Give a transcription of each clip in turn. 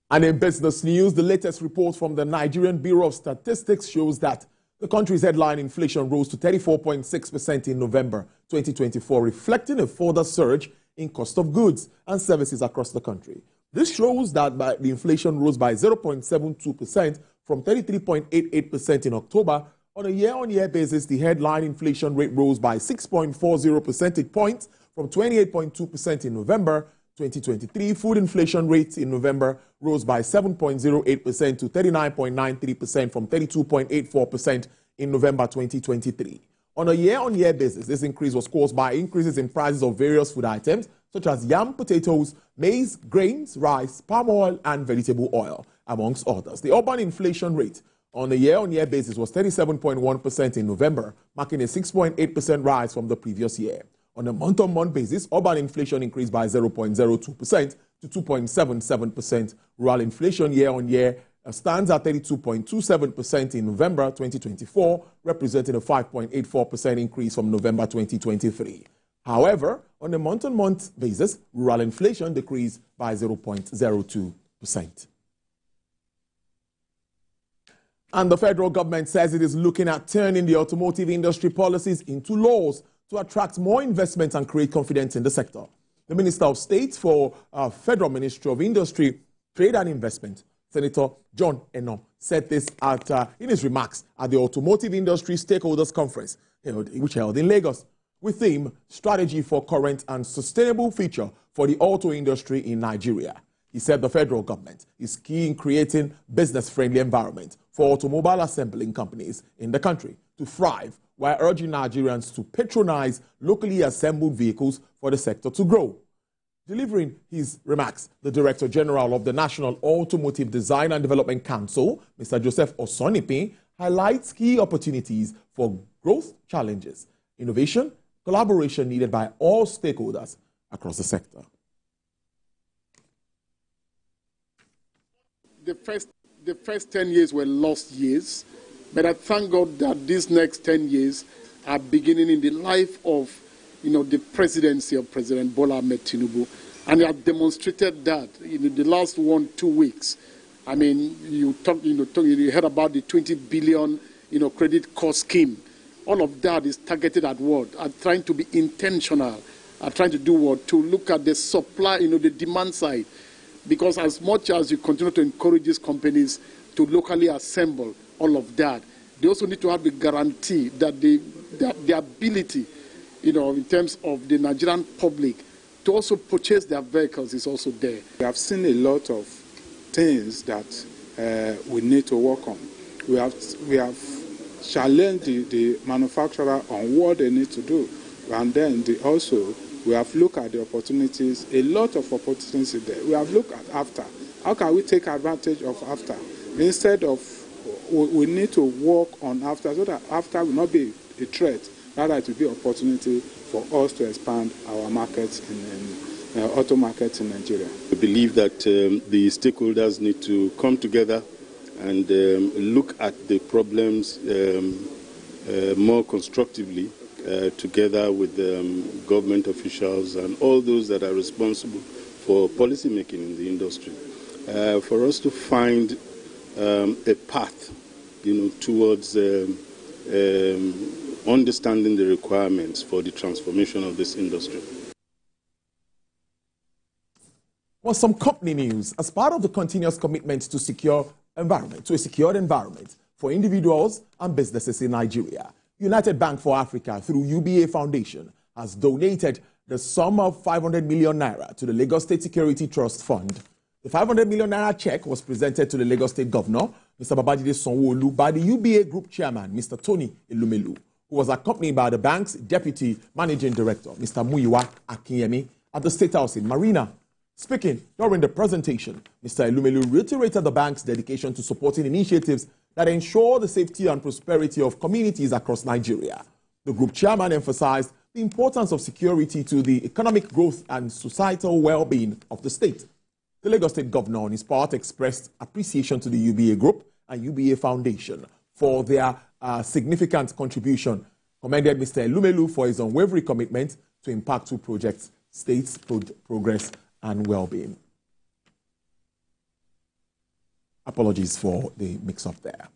And in business news, the latest report from the Nigerian Bureau of Statistics shows that the country's headline inflation rose to 34.6% in November 2024, reflecting a further surge in cost of goods and services across the country. This shows that the inflation rose by 0.72% from 33.88% in October. On a year-on-year basis, the headline inflation rate rose by 6.40 percentage points from 28.2% in November 2023. Food inflation rate in November rose by 7.08% to 39.93% from 32.84% in November 2023. On a year-on-year basis, this increase was caused by increases in prices of various food items such as yam, potatoes, maize, grains, rice, palm oil, and vegetable oil, amongst others. The urban inflation rate on a year-on-year basis was 37.1% in November, marking a 6.8% rise from the previous year. On a month-on-month basis, urban inflation increased by 0.02% to 2.77%. Rural inflation year-on-year stands at 32.27% in November 2024, representing a 5.84% increase from November 2023. However, on a month-on-month basis, rural inflation decreased by 0.02%. And the federal government says it is looking at turning the automotive industry policies into laws to attract more investment and create confidence in the sector. The Minister of State for Federal Ministry of Industry, Trade and Investment, Senator John Eno, said this in his remarks at the Automotive Industry Stakeholders Conference, which held in Lagos, with theme Strategy for Current and Sustainable Future for the Auto Industry in Nigeria. He said the federal government is key in creating business-friendly environment for automobile assembling companies in the country to thrive, while urging Nigerians to patronize locally assembled vehicles for the sector to grow. Delivering his remarks, the Director General of the National Automotive Design and Development Council, Mr. Joseph Osonipe, highlights key opportunities for growth challenges, innovation, collaboration needed by all stakeholders across the sector. The first 10 years were lost years, but I thank God that these next 10 years are beginning in the life of, the presidency of President Bola Ahmed Tinubu, and they have demonstrated that in the last 1-2 weeks. I mean, you heard about the 20 billion, credit cost scheme. All of that is targeted at what? At trying to be intentional, at trying to do what? To look at the supply, the demand side. Because as much as you continue to encourage these companies to locally assemble all of that, they also need to have the guarantee that the ability, in terms of the Nigerian public to also purchase their vehicles is also there. We have seen a lot of things that we need to work on. We have challenged the manufacturer on what they need to do, and then we have looked at the opportunities, a lot of opportunities there. We have looked at AFTA. How can we take advantage of AFTA? Instead of, we need to work on AFTA so that AFTA will not be a threat, rather it will be an opportunity for us to expand our markets in auto markets in Nigeria. I believe that the stakeholders need to come together and look at the problems more constructively, together with government officials and all those that are responsible for policy making in the industry, for us to find a path, towards understanding the requirements for the transformation of this industry. Well, some company news. As part of the continuous commitment to a secured environment for individuals and businesses in Nigeria, United Bank for Africa, through UBA Foundation, has donated the sum of 500 million naira to the Lagos State Security Trust Fund. The 500 million naira check was presented to the Lagos State Governor, Mr. Babajide Sanwo-Olu, by the UBA Group Chairman, Mr. Tony Elumelu, who was accompanied by the bank's Deputy Managing Director, Mr. Muyiwa Akinyemi, at the State House in Marina. Speaking during the presentation, Mr. Elumelu reiterated the bank's dedication to supporting initiatives that ensure the safety and prosperity of communities across Nigeria. The group chairman emphasized the importance of security to the economic growth and societal well-being of the state. The Lagos State Governor, on his part, expressed appreciation to the UBA Group and UBA Foundation for their significant contribution, commended Mr. Elumelu for his unwavering commitment to impactful projects, state's progress and well-being. Apologies for the mix-up there.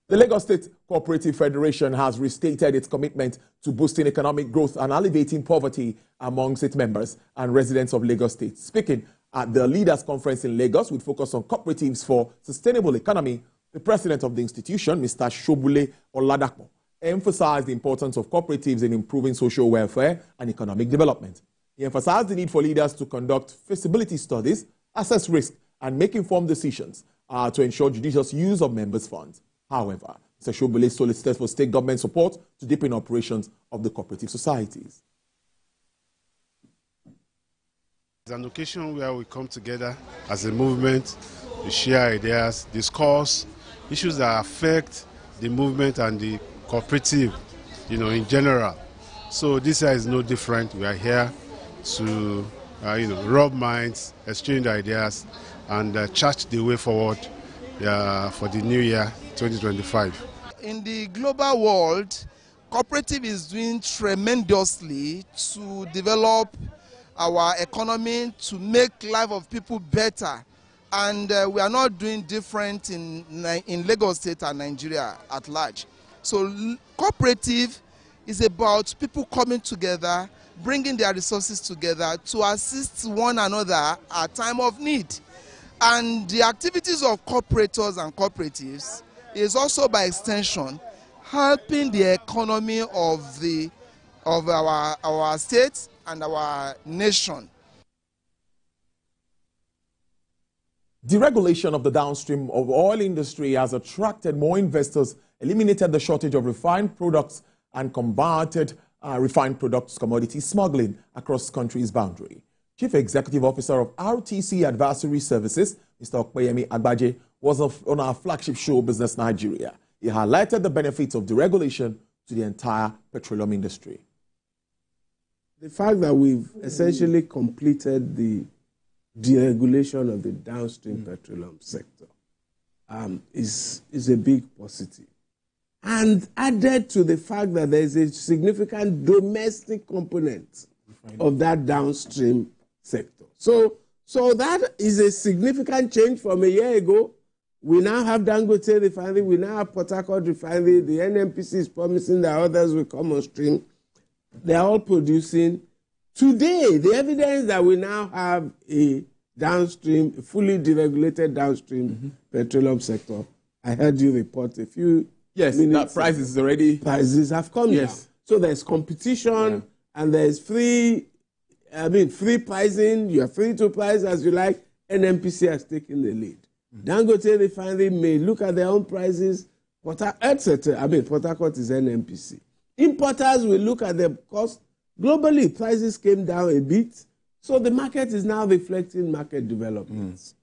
The Lagos State Cooperative Federation has restated its commitment to boosting economic growth and alleviating poverty amongst its members and residents of Lagos State. Speaking at the Leaders Conference in Lagos with focus on cooperatives for sustainable economy, the president of the institution, Mr. Shobule Oladapo, emphasized the importance of cooperatives in improving social welfare and economic development. He emphasized the need for leaders to conduct feasibility studies, assess risk, and make informed decisions to ensure judicious use of members' funds. However, Mr. Shobule solicited for state government support to deepen operations of the cooperative societies. It's an occasion where we come together as a movement to share ideas, discuss issues that affect the movement and the cooperative, in general. So this year is no different. We are here to, rub minds, exchange ideas, and chart the way forward for the new year 2025. In the global world, cooperative is doing tremendously to develop our economy, to make life of people better. And we are not doing different in Lagos State and Nigeria at large. So cooperative is about people coming together, bringing their resources together to assist one another at time of need. And the activities of cooperators and cooperatives is also by extension helping the economy of our state and our nation. Deregulation of the downstream of oil industry has attracted more investors, eliminated the shortage of refined products, and combated refined products commodity smuggling across the country's boundary. Chief Executive Officer of RTC Advisory Services, Mr. Okpeyemi Agbaje, was on our flagship show, Business Nigeria. He highlighted the benefits of deregulation to the entire petroleum industry. The fact that we've essentially completed the deregulation of the downstream petroleum sector is a big positive. And added to the fact that there is a significant domestic component of that downstream sector. So that is a significant change from a year ago. We now have Dangote refinery, we now have Port Harcourt refinery, the NNPC is promising that others will come on stream. They are all producing. Today, the evidence that we now have a downstream, fully deregulated downstream petroleum sector, I heard you report a few minutes that prices have come down. So there's competition and there's free pricing. You are free to price as you like. NNPC has taken the lead. Dangote refinery may look at their own prices, etc. Port Harcourt is NNPC. Importers will look at their cost. Globally, prices came down a bit. So the market is now reflecting market developments.